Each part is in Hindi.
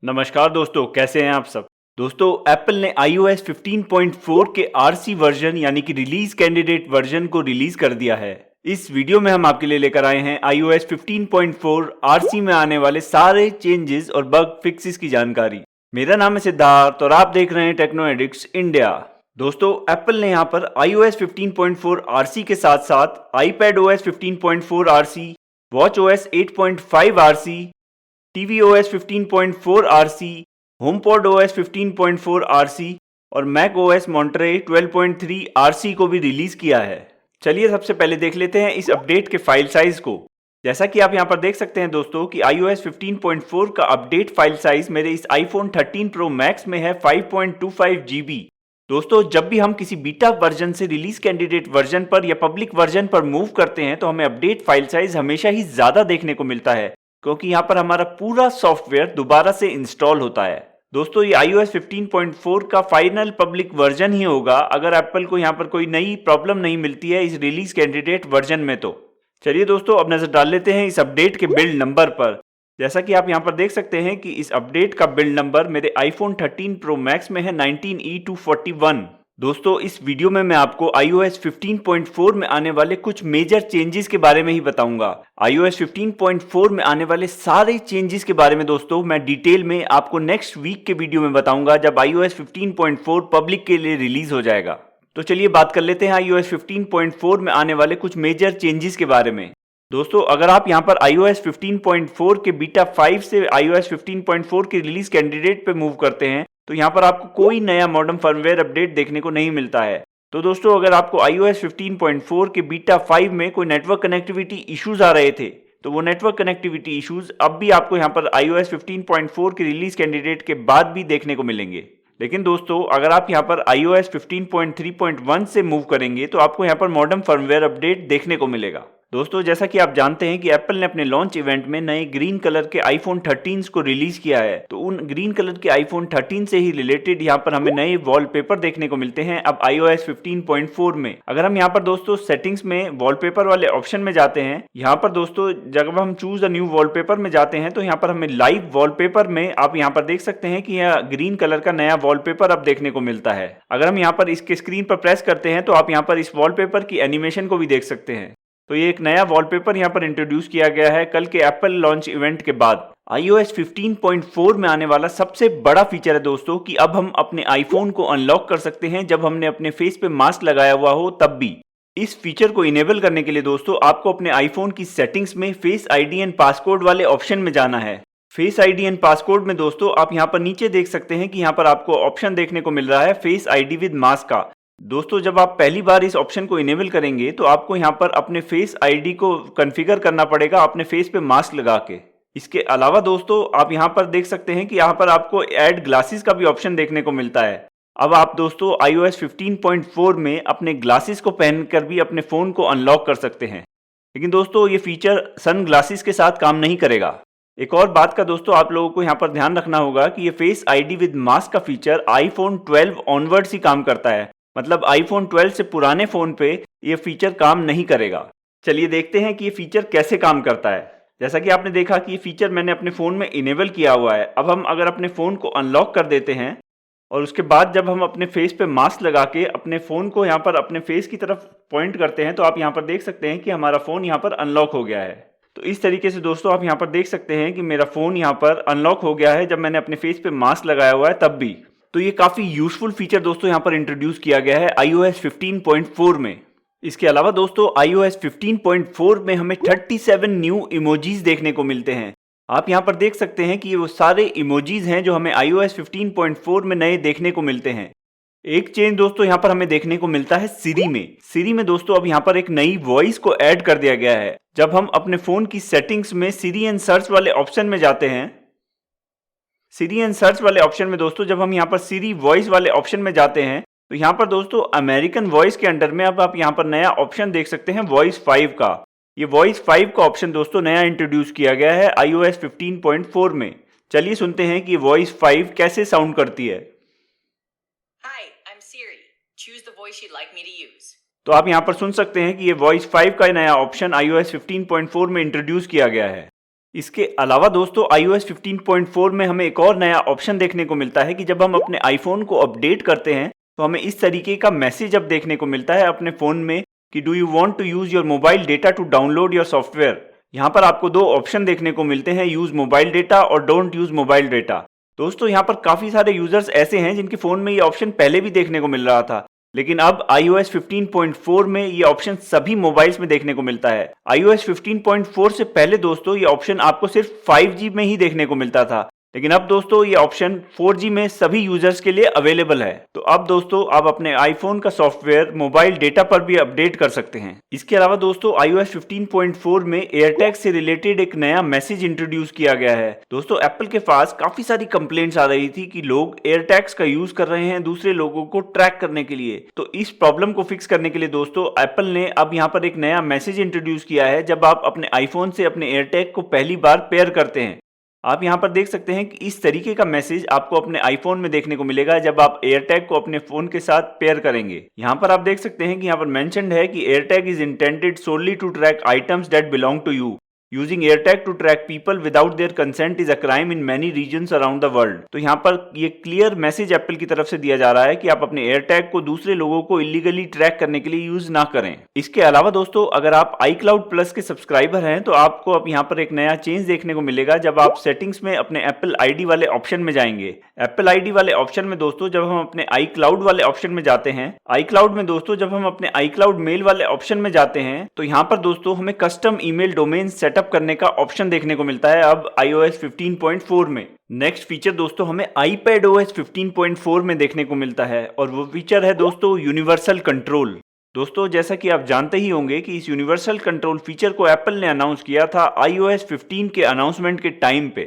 नमस्कार दोस्तों, कैसे हैं आप सब। दोस्तों, एप्पल ने iOS 15.4 के आरसी वर्जन यानी कि रिलीज कैंडिडेट वर्जन को रिलीज कर दिया है। इस वीडियो में हम आपके लिए लेकर आए हैं iOS 15.4 आरसी में आने वाले सारे चेंजेस और बग फिक्सेस की जानकारी। मेरा नाम है सिद्धार्थ और आप देख रहे हैं टेक्नो एडिक्ट्स इंडिया। दोस्तों, एप्पल ने यहाँ पर iOS 15.4 आरसी के साथ साथ iPadOS 15.4 RC, watchOS 8.5 RC, tvOS 15.4 RC, HomePodOS 15.4 RC और macOS Monterey 12.3 RC को भी रिलीज किया है। चलिए सबसे पहले देख लेते हैं इस अपडेट के फाइल साइज को। जैसा कि आप यहाँ पर देख सकते हैं दोस्तों कि iOS 15.4 का अपडेट फाइल साइज मेरे इस iPhone 13 Pro Max में है 5.25 GB। दोस्तों, जब भी हम किसी बीटा वर्जन से रिलीज कैंडिडेट वर्जन पर या पब्लिक वर्जन पर मूव करते हैं तो हमें अपडेट फाइल साइज हमेशा ही ज्यादा देखने को मिलता है, क्योंकि यहाँ पर हमारा पूरा सॉफ्टवेयर दोबारा से इंस्टॉल होता है। दोस्तों, ये iOS 15.4 का फाइनल पब्लिक वर्जन ही होगा अगर एप्पल को यहाँ पर कोई नई प्रॉब्लम नहीं मिलती है इस रिलीज कैंडिडेट वर्जन में। तो चलिए दोस्तों, अब नजर डाल लेते हैं इस अपडेट के बिल्ड नंबर पर। जैसा कि आप यहाँ पर देख सकते हैं कि इस अपडेट का बिल्ड नंबर मेरे iPhone 13 Pro Max में है 19E241। दोस्तों, इस वीडियो में मैं आपको iOS 15.4 में आने वाले कुछ मेजर चेंजेस के बारे में ही बताऊंगा। iOS 15.4 में आने वाले सारे चेंजेस के बारे में दोस्तों मैं डिटेल में आपको नेक्स्ट वीक के वीडियो में बताऊंगा जब iOS 15.4 पब्लिक के लिए रिलीज हो जाएगा। तो चलिए बात कर लेते हैं iOS 15.4 में आने वाले कुछ मेजर चेंजेस के बारे में। दोस्तों, अगर आप यहाँ पर iOS 15.4 के बीटा 5 से iOS 15.4 के रिलीज कैंडिडेट पे मूव करते हैं तो यहाँ पर आपको कोई नया मॉडर्न फर्मवेयर अपडेट देखने को नहीं मिलता है। तो दोस्तों, अगर आपको iOS 15.4 के बीटा 5 में कोई नेटवर्क कनेक्टिविटी इश्यूज आ रहे थे तो वो नेटवर्क कनेक्टिविटी इश्यूज अब भी आपको यहाँ पर iOS 15.4 के रिलीज कैंडिडेट के बाद भी देखने को मिलेंगे। लेकिन दोस्तों, अगर आप यहाँ पर iOS 15.3.1 से मूव करेंगे तो आपको यहाँ पर मॉडर्न फर्मवेयर अपडेट देखने को मिलेगा। दोस्तों, जैसा कि आप जानते हैं कि एप्पल ने अपने लॉन्च इवेंट में नए ग्रीन कलर के iPhone 13 को रिलीज किया है, तो उन ग्रीन कलर के iPhone 13 से ही रिलेटेड यहाँ पर हमें नए वॉलपेपर देखने को मिलते हैं अब iOS 15.4 में। अगर हम यहाँ पर दोस्तों सेटिंग्स में वॉलपेपर वाले ऑप्शन में जाते हैं, यहाँ पर दोस्तों जब हम चूज अ न्यू वॉलपेपर में जाते हैं तो यहाँ पर हमें लाइव वॉलपेपर में आप यहाँ पर देख सकते हैं कि यह ग्रीन कलर का नया वॉलपेपर अब देखने को मिलता है। अगर हम यहाँ पर इसके स्क्रीन पर प्रेस करते हैं तो आप यहाँ पर इस वॉलपेपर की एनिमेशन को भी देख सकते हैं। तो ये एक नया वॉलपेपर यहाँ पर इंट्रोड्यूस किया गया है कल के एप्पल लॉन्च इवेंट के बाद। iOS 15.4 में आने वाला सबसे बड़ा फीचर है दोस्तों कि अब हम अपने आईफोन को अनलॉक कर सकते हैं जब हमने अपने फेस पे मास्क लगाया हुआ हो तब भी। इस फीचर को इनेबल करने के लिए दोस्तों आपको अपने आईफोन की सेटिंग्स में फेस आईडी एंड पासकोड वाले ऑप्शन में जाना है। फेस आईडी एंड पासकोड में दोस्तों आप यहाँ पर नीचे देख सकते हैं कि यहाँ पर आपको ऑप्शन देखने को मिल रहा है फेस आईडी विद मास्क का। दोस्तों, जब आप पहली बार इस ऑप्शन को इनेबल करेंगे तो आपको यहाँ पर अपने फेस आईडी को कॉन्फ़िगर करना पड़ेगा अपने फेस पे मास्क लगा के। इसके अलावा दोस्तों आप यहाँ पर देख सकते हैं कि यहाँ पर आपको ऐड ग्लासेस का भी ऑप्शन देखने को मिलता है। अब आप दोस्तों iOS 15.4 में अपने ग्लासेस को पहनकर भी अपने फ़ोन को अनलॉक कर सकते हैं। लेकिन दोस्तों ये फीचर सन ग्लासेस के साथ काम नहीं करेगा। एक और बात का दोस्तों आप लोगों को यहाँ पर ध्यान रखना होगा कि ये फेस आईडी विद मास्क का फीचर iPhone 12 ऑनवर्ड्स ही काम करता है, मतलब iPhone 12 से पुराने फोन पे ये फीचर काम नहीं करेगा। चलिए देखते हैं कि ये फीचर कैसे काम करता है। जैसा कि आपने देखा कि ये फीचर मैंने अपने फ़ोन में इनेबल किया हुआ है। अब हम अगर अपने फ़ोन को अनलॉक कर देते हैं और उसके बाद जब हम अपने फेस पे मास्क लगा के अपने फ़ोन को यहाँ पर अपने फेस की तरफ पॉइंट करते हैं तो आप यहाँ पर देख सकते हैं कि हमारा फ़ोन यहाँ पर अनलॉक हो गया है। तो इस तरीके से दोस्तों आप यहाँ पर देख सकते हैं कि मेरा फ़ोन यहाँ पर अनलॉक हो गया है जब मैंने अपने फेस पे मास्क लगाया हुआ है तब भी। तो ये काफ़ी यूजफुल फीचर दोस्तों यहाँ पर इंट्रोड्यूस किया गया है iOS 15.4 में। इसके अलावा दोस्तों iOS 15.4 में हमें 37 न्यू इमोजीज देखने को मिलते हैं। आप यहाँ पर देख सकते हैं कि ये वो सारे इमोजीज हैं जो हमें iOS 15.4 में नए देखने को मिलते हैं। एक चेंज दोस्तों यहाँ पर हमें देखने को मिलता है सिरी में। सिरी में दोस्तों अब यहाँ पर एक नई वॉइस को ऐड कर दिया गया है। जब हम अपने फ़ोन की सेटिंग्स में सिरी एंड सर्च वाले ऑप्शन में जाते हैं, सिरी एंड सर्च वाले ऑप्शन में दोस्तों जब हम यहाँ पर सिरी वॉइस वाले ऑप्शन में जाते हैं तो यहाँ पर दोस्तों अमेरिकन वॉइस के अंडर में अब आप यहाँ पर नया ऑप्शन देख सकते हैं वॉइस 5 का। ये वॉइस 5 का ऑप्शन दोस्तों नया इंट्रोड्यूस किया गया है iOS 15.4 में। चलिए सुनते हैं कि ये वॉइस 5 कैसे साउंड करती है। Hi, I'm Siri. Choose the voice you'd like me to use. तो आप यहाँ पर सुन सकते हैं कि ये वॉइस 5 का नया ऑप्शन iOS 15.4 में इंट्रोड्यूस किया गया है। इसके अलावा दोस्तों iOS 15.4 में हमें एक और नया ऑप्शन देखने को मिलता है कि जब हम अपने आईफोन को अपडेट करते हैं तो हमें इस तरीके का मैसेज अब देखने को मिलता है अपने फ़ोन में कि do you want to use your mobile data to download your software. यहाँ पर आपको दो ऑप्शन देखने को मिलते हैं, यूज़ मोबाइल डेटा और डोंट यूज़ मोबाइल डेटा। दोस्तों यहाँ पर काफ़ी सारे यूज़र्स ऐसे हैं जिनके फ़ोन में ये ऑप्शन पहले भी देखने को मिल रहा था, लेकिन अब iOS 15.4 में ये ऑप्शन सभी मोबाइल्स में देखने को मिलता है। iOS 15.4 से पहले दोस्तों ये ऑप्शन आपको सिर्फ 5G में ही देखने को मिलता था, लेकिन अब दोस्तों ये ऑप्शन 4G में सभी यूजर्स के लिए अवेलेबल है। तो अब दोस्तों आप अपने आईफोन का सॉफ्टवेयर मोबाइल डेटा पर भी अपडेट कर सकते हैं। इसके अलावा दोस्तों iOS 15.4 में एयरटैग से रिलेटेड एक नया मैसेज इंट्रोड्यूस किया गया है। दोस्तों एप्पल के पास काफी सारी कंप्लेंट्स आ रही थी कि लोग एयरटैग्स का यूज कर रहे हैं दूसरे लोगों को ट्रैक करने के लिए। तो इस प्रॉब्लम को फिक्स करने के लिए दोस्तों एप्पल ने अब यहाँ पर एक नया मैसेज इंट्रोड्यूस किया है। जब आप अपने आईफोन से अपने एयरटैग को पहली बार पेयर करते हैं, आप यहाँ पर देख सकते हैं कि इस तरीके का मैसेज आपको अपने आईफोन में देखने को मिलेगा जब आप एयरटैग को अपने फोन के साथ पेयर करेंगे। यहाँ पर आप देख सकते हैं कि यहाँ पर मेंशन्ड है कि AirTag is intended solely to track items that belong to you. Using AirTag to track people without their consent is a crime in many regions around the world. तो यहाँ पर ये क्लियर मैसेज एप्पल की तरफ से दिया जा रहा है कि आप अपने एयरटैग को दूसरे लोगों को इलीगली ट्रैक करने के लिए यूज ना करें। इसके अलावा दोस्तों अगर आप iCloud प्लस के सब्सक्राइबर हैं तो आपको अब यहाँ पर एक नया चेंज देखने को मिलेगा जब आप सेटिंग्स में अपने एप्पल आईडी वाले ऑप्शन में जाएंगे। एप्पल आईडी वाले ऑप्शन में दोस्तों जब हम अपने iCloud वाले ऑप्शन में जाते हैं, iCloud में दोस्तों जब हम अपने iCloud मेल वाले ऑप्शन में जाते हैं तो यहाँ पर दोस्तों हमें कस्टम ईमेल डोमेन सेटअप करने का ऑप्शन देखने को मिलता है अब iOS 15.4 में। नेक्स्ट फीचर दोस्तों हमें iPadOS 15.4 में देखने को मिलता है और वो फीचर है दोस्तों यूनिवर्सल कंट्रोल। दोस्तों जैसा कि आप जानते ही होंगे कि इस यूनिवर्सल कंट्रोल फीचर को एप्पल ने अनाउंस किया था iOS 15 के अनाउंसमेंट के टाइम पे।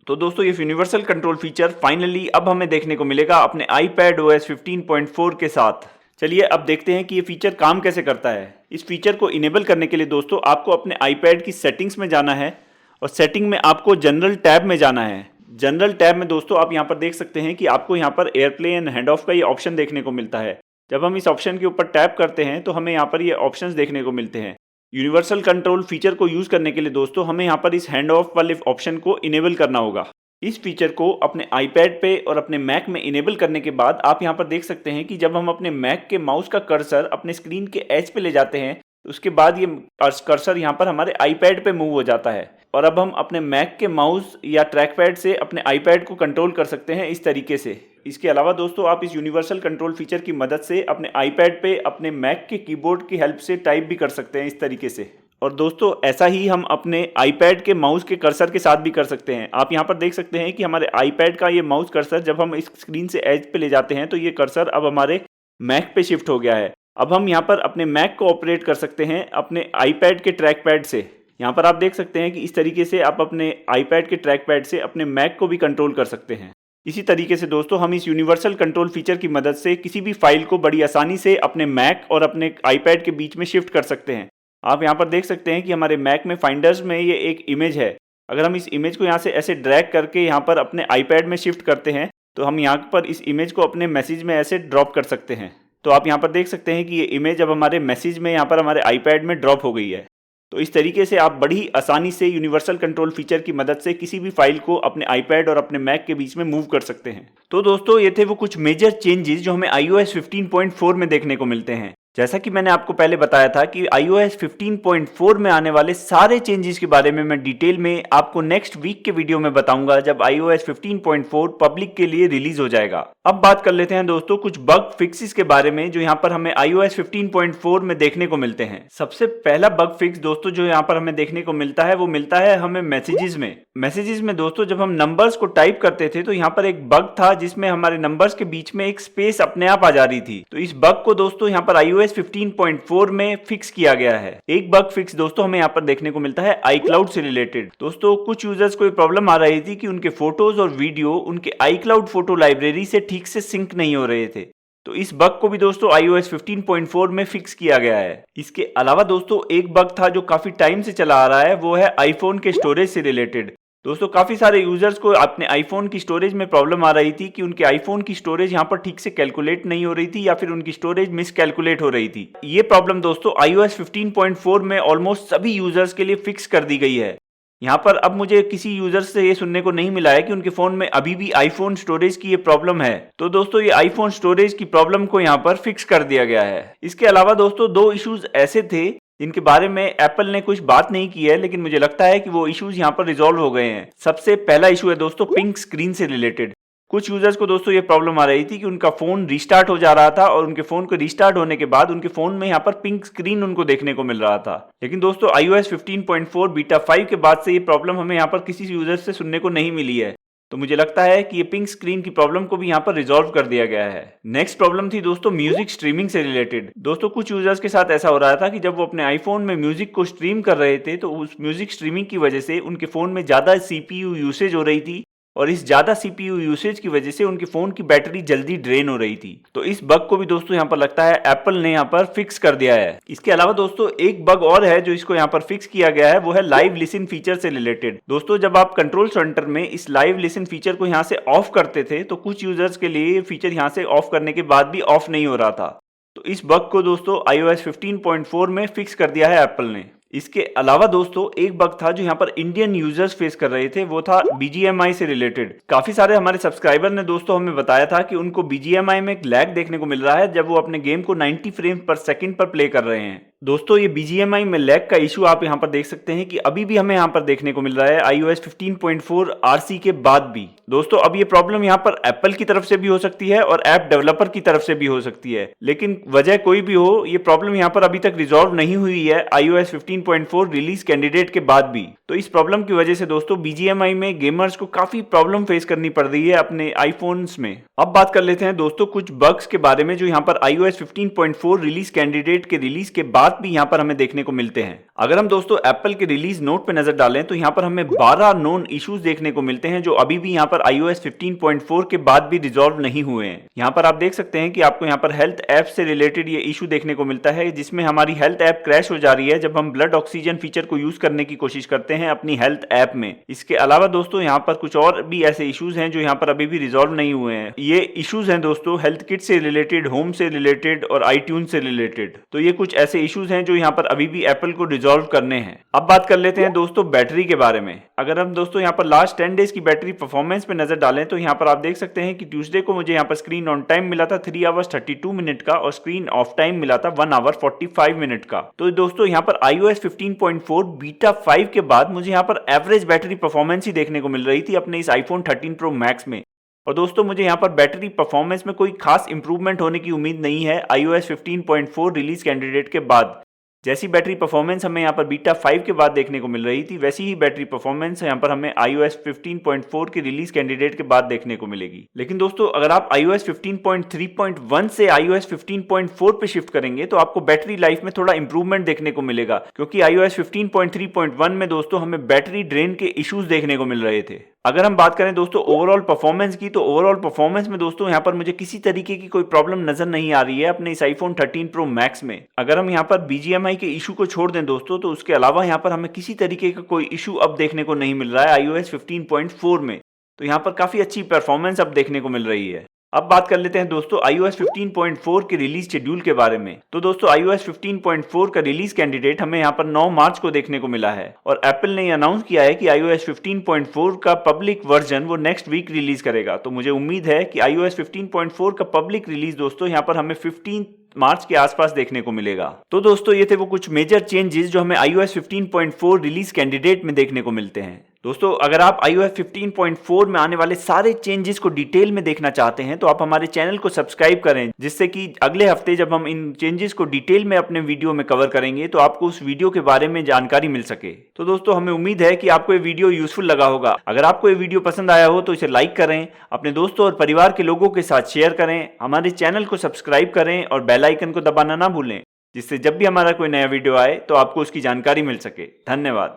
तो दोस्तों ये यूनिवर्सल कंट्रोल फीचर फाइनली अब हमें देखने को मिलेगा अपने iPadOS 15.4 के साथ। चलिए अब देखते हैं कि ये फीचर काम कैसे करता है। इस फीचर को इनेबल करने के लिए दोस्तों आपको अपने iPad की सेटिंग्स में जाना है और सेटिंग में आपको जनरल टैब में जाना है। जनरल टैब में दोस्तों आप यहाँ पर देख सकते हैं कि आपको यहाँ पर एयरप्ले एंड हैंड ऑफ का ये ऑप्शन देखने को मिलता है। जब हम इस ऑप्शन के ऊपर टैप करते हैं तो हमें यहाँ पर ये ऑप्शंस देखने को मिलते हैं। यूनिवर्सल कंट्रोल फीचर को यूज़ करने के लिए दोस्तों हमें यहाँ पर इस हैंड ऑफ वाले ऑप्शन को इनेबल करना होगा। इस फीचर को अपने iPad पे और अपने मैक में इनेबल करने के बाद आप यहाँ पर देख सकते हैं कि जब हम अपने मैक के माउस का कर्सर अपने स्क्रीन के एज पे ले जाते हैं उसके बाद ये कर्सर यहाँ पर हमारे iPad पे मूव हो जाता है और अब हम अपने मैक के माउस या ट्रैक पैड से अपने iPad को कंट्रोल कर सकते हैं इस तरीके से। इसके अलावा दोस्तों आप इस यूनिवर्सल कंट्रोल फीचर की मदद से अपने iPad पे अपने मैक के कीबोर्ड की हेल्प से टाइप भी कर सकते हैं इस तरीके से। और दोस्तों ऐसा ही हम अपने iPad के माउस के कर्सर के साथ भी कर सकते हैं। आप यहाँ पर देख सकते हैं कि हमारे iPad का ये माउस कर्सर जब हम इस स्क्रीन से एज पे ले जाते हैं तो ये कर्सर अब हमारे मैक पे शिफ्ट हो गया है। अब हम यहाँ पर अपने मैक को ऑपरेट कर सकते हैं अपने iPad के ट्रैक पैड से। यहाँ पर आप देख सकते हैं कि इस तरीके से आप अपने iPad के ट्रैक पैड से अपने मैक को भी कंट्रोल कर सकते हैं। इसी तरीके से दोस्तों हम इस यूनिवर्सल कंट्रोल फीचर की मदद से किसी भी फाइल को बड़ी आसानी से अपने मैक और अपने iPad के बीच में शिफ्ट कर सकते हैं। आप यहाँ पर देख सकते हैं कि हमारे मैक में फाइंडर्स में ये एक इमेज है। अगर हम इस इमेज को यहाँ से ऐसे ड्रैग करके यहाँ पर अपने iPad में शिफ्ट करते हैं तो हम यहाँ पर इस इमेज को अपने मैसेज में ऐसे ड्रॉप कर सकते हैं। तो आप यहाँ पर देख सकते हैं कि ये इमेज अब हमारे मैसेज में यहाँ पर हमारे iPad में ड्रॉप हो गई है। तो इस तरीके से आप बड़ी आसानी से यूनिवर्सल कंट्रोल फीचर की मदद से किसी भी फाइल को अपने iPad और अपने मैक के बीच में मूव कर सकते हैं। तो दोस्तों ये थे वो कुछ मेजर चेंजेस जो हमें iOS 15.4 में देखने को मिलते हैं। जैसा कि मैंने आपको पहले बताया था कि iOS 15.4 में आने वाले सारे चेंजेस के बारे में मैं डिटेल में आपको नेक्स्ट वीक के वीडियो में बताऊंगा जब iOS 15.4 पब्लिक के लिए रिलीज हो जाएगा। अब बात कर लेते हैं दोस्तों कुछ बग फिक्सेस के बारे में जो यहाँ पर हमें iOS 15.4 में देखने को मिलते हैं। सबसे पहला बग फिक्स दोस्तों जो यहाँ पर हमें देखने को मिलता है वो मिलता है हमें मैसेजेस में दोस्तों जब हम नंबर्स को टाइप करते थे तो यहाँ पर एक बग था जिसमें हमारे नंबर्स के बीच में एक स्पेस अपने आप आ जा रही थी। तो इस बग को दोस्तों यहाँ पर iOS 15.4 में फिक्स किया गया है। एक बग फिक्स दोस्तों हमें यहाँ पर देखने को मिलता है iCloud से रिलेटेड। दोस्तों कुछ यूजर्स को प्रॉब्लम आ रही थी कि उनके फोटोज और वीडियो उनके iCloud फोटो लाइब्रेरी से ठीक से सिंक नहीं हो रहे थे। तो इस बग को भी दोस्तों iOS 15.4 में फिक्स किया गया है। इसके अलावा दोस्तों एक बग था जो काफी टाइम से चला आ रहा है, वो है आईफोन के स्टोरेज से रिलेटेड। दोस्तों काफी सारे यूजर्स को अपने आईफोन की स्टोरेज में प्रॉब्लम आ रही थी कि उनके आईफोन की स्टोरेज यहाँ पर ठीक से कैलकुलेट नहीं हो रही थी या फिर उनकी स्टोरेज मिस कैलकुलेट हो रही थी। ये प्रॉब्लम दोस्तों iOS 15.4 में ऑलमोस्ट सभी यूजर्स के लिए फिक्स कर दी गई है। यहाँ पर अब मुझे किसी यूजर से ये सुनने को नहीं मिला है कि उनके फोन में अभी भी आईफोन स्टोरेज की ये प्रॉब्लम है। तो दोस्तों ये आईफोन स्टोरेज की प्रॉब्लम को यहाँ पर फिक्स कर दिया गया है। इसके अलावा दोस्तों दो इश्यूज ऐसे थे जिनके बारे में एप्पल ने कुछ बात नहीं की है, लेकिन मुझे लगता है कि वो इश्यूज यहाँ पर रिजॉल्व हो गए हैं। सबसे पहला इशू है दोस्तों पिंक स्क्रीन से रिलेटेड। कुछ यूजर्स को दोस्तों ये प्रॉब्लम आ रही थी कि उनका फोन रीस्टार्ट हो जा रहा था और उनके फोन को रीस्टार्ट होने के बाद उनके फोन में यहाँ पर पिंक स्क्रीन उनको देखने को मिल रहा था। लेकिन दोस्तों iOS 15.4 बीटा 5 के बाद से ये प्रॉब्लम हमें यहाँ पर किसी यूजर से सुनने को नहीं मिली है। तो मुझे लगता है कि ये पिंक स्क्रीन की प्रॉब्लम को भी यहाँ पर रिजॉल्व कर दिया गया है। नेक्स्ट प्रॉब्लम थी दोस्तों म्यूजिक स्ट्रीमिंग से रिलेटेड। दोस्तों कुछ यूजर्स के साथ ऐसा हो रहा था कि जब वो अपने आईफोन में म्यूजिक को स्ट्रीम कर रहे थे तो उस म्यूजिक स्ट्रीमिंग की वजह से उनके फोन में ज्यादा सीपीयू यूसेज हो रही थी और इस ज्यादा सीपीयू यूसेज की वजह से उनके फोन की बैटरी जल्दी ड्रेन हो रही थी। तो इस बग को भी दोस्तों यहाँ पर लगता है एप्पल ने यहाँ पर फिक्स कर दिया है। इसके अलावा दोस्तों एक बग और है जो इसको यहाँ पर फिक्स किया गया है, वो है लाइव लिसन फीचर से रिलेटेड। दोस्तों जब आप कंट्रोल सेंटर में इस लाइव लिसन फीचर को यहाँ से ऑफ करते थे तो कुछ यूजर्स के लिए ये फीचर यहाँ से ऑफ करने के बाद भी ऑफ नहीं हो रहा था। तो इस बग को दोस्तों iOS 15.4 में फिक्स कर दिया है एप्पल ने। इसके अलावा दोस्तों एक बग था जो यहाँ पर इंडियन यूजर्स फेस कर रहे थे, वो था BGMI से रिलेटेड। काफी सारे हमारे सब्सक्राइबर ने दोस्तों हमें बताया था कि उनको BGMI में एक लैग देखने को मिल रहा है जब वो अपने गेम को 90 फ्रेम पर सेकंड पर प्ले कर रहे हैं। दोस्तों ये BGMI में लैग का इशू आप यहाँ पर देख सकते हैं कि अभी भी हमें यहाँ पर देखने को मिल रहा है iOS 15.4 RC के बाद भी। दोस्तों अब ये प्रॉब्लम यहाँ पर एप्पल की तरफ से भी हो सकती है और ऐप डेवलपर की तरफ से भी हो सकती है, लेकिन वजह कोई भी हो ये प्रॉब्लम यहाँ पर अभी तक रिजॉल्व नहीं हुई है iOS 15.4 रिलीज कैंडिडेट के बाद भी। तो इस प्रॉब्लम की वजह से दोस्तों BGMI में गेमर्स को काफी प्रॉब्लम फेस करनी पड़ रही है अपने आईफोन्स में। अब बात कर लेते हैं दोस्तों कुछ बग्स के बारे में जो यहाँ पर iOS 15.4 रिलीज कैंडिडेट के रिलीज के बाद भी यहाँ पर हमें देखने को मिलते हैं। अगर हम दोस्तों एप्पल के रिलीज नोट पे नजर डालें तो यहाँ पर हमें 12 नोन इश्यूज देखने को मिलते हैं जो अभी भी यहाँ पर iOS 15.4 के बाद भी रिजॉल्व नहीं हुए हैं। यहाँ पर आप देख सकते हैं कि आपको यहाँ पर हेल्थ ऐप से रिलेटेड ये इशू देखने को मिलता है जिसमें हमारी हेल्थ ऐप क्रैश हो जा रही है जब हम ब्लड ऑक्सीजन फीचर को यूज करने की कोशिश करते हैं अपनी हेल्थ ऐप में। इसके अलावा दोस्तों यहाँ पर कुछ और भी ऐसे इश्यूज हैं जो यहाँ पर अभी भी रिजॉल्व नहीं हुए हैं। ये इश्यूज हैं दोस्तों हेल्थ किट से रिलेटेड, होम से रिलेटेड और आईट्यून से रिलेटेड। तो ये कुछ ऐसे इश्यूज हैं जो यहाँ पर अभी भी एप्पल को रिजॉल्व करने हैं। अब बात कर लेते हैं दोस्तों बैटरी के बारे में। अगर हम दोस्तों यहाँ पर लास्ट 10 डेज की बैटरी परफॉर्मेंस पे नजर डालें तो यहाँ पर आप देख सकते हैं कि ट्यूसडे को मुझे यहाँ पर स्क्रीन ऑन टाइम मिला था 3 आवर्स 32 मिनट का और स्क्रीन ऑफ टाइम मिला था 1 आवर 45 मिनट का। तो दोस्तों यहाँ पर iOS 15.4 बीटा 5 के बाद मुझे यहाँ पर एवरेज बैटरी परफॉर्मेंस ही देखने को मिल रही थी अपने इस iPhone 13 Pro Max में। और दोस्तों मुझे यहाँ पर बैटरी परफॉर्मेंस में कोई खास इंप्रूवमेंट होने की उम्मीद नहीं है iOS 15.4 रिलीज कैंडिडेट के बाद। जैसी बैटरी परफॉर्मेंस हमें यहाँ पर बीटा 5 के बाद देखने को मिल रही थी वैसी ही बैटरी परफॉर्मेंस यहाँ पर हमें iOS 15.4 के रिलीज कैंडिडेट के बाद देखने को मिलेगी। लेकिन दोस्तों अगर आप iOS 15.3.1 से iOS 15.4 पे शिफ्ट करेंगे तो आपको बैटरी लाइफ में थोड़ा इंप्रूवमेंट देखने को मिलेगा, क्योंकि iOS 15.3.1 में दोस्तों हमें बैटरी ड्रेन के इश्यूज देखने को मिल रहे थे। अगर हम बात करें दोस्तों ओवरऑल परफॉर्मेंस की तो ओवरऑल परफॉर्मेंस में दोस्तों यहाँ पर मुझे किसी तरीके की कोई प्रॉब्लम नजर नहीं आ रही है अपने इस iPhone 13 Pro Max में। अगर हम यहाँ पर BGMI के इशू को छोड़ दें दोस्तों तो उसके अलावा यहाँ पर हमें किसी तरीके का कोई इशू अब देखने को नहीं मिल रहा है iOS 15.4 में। तो यहाँ पर काफी अच्छी परफॉर्मेंस अब देखने को मिल रही है। अब बात कर लेते हैं दोस्तों iOS 15.4 के रिलीज शेड्यूल के बारे में। तो दोस्तों iOS 15.4 का रिलीज कैंडिडेट हमें यहाँ पर 9 मार्च को देखने को मिला है और एप्पल ने अनाउंस किया है कि iOS 15.4 का पब्लिक वर्जन वो नेक्स्ट वीक रिलीज करेगा। तो मुझे उम्मीद है कि iOS 15.4 का पब्लिक रिलीज दोस्तों यहाँ पर हमें 15 मार्च के आसपास देखने को मिलेगा। तो दोस्तों ये थे वो कुछ मेजर चेंजेस जो हमें iOS 15.4 रिलीज कैंडिडेट में देखने को मिलते हैं। दोस्तों अगर आप iOS 15.4 में आने वाले सारे चेंजेस को डिटेल में देखना चाहते हैं तो आप हमारे चैनल को सब्सक्राइब करें, जिससे कि अगले हफ्ते जब हम इन चेंजेस को डिटेल में अपने वीडियो में कवर करेंगे तो आपको उस वीडियो के बारे में जानकारी मिल सके। तो दोस्तों हमें उम्मीद है कि आपको ये वीडियो यूजफुल लगा होगा। अगर आपको ये वीडियो पसंद आया हो तो इसे लाइक करें, अपने दोस्तों और परिवार के लोगों के साथ शेयर करें, हमारे चैनल को सब्सक्राइब करें और बेल आइकन को दबाना ना भूलें, जिससे जब भी हमारा कोई नया वीडियो आए तो आपको उसकी जानकारी मिल सके। धन्यवाद।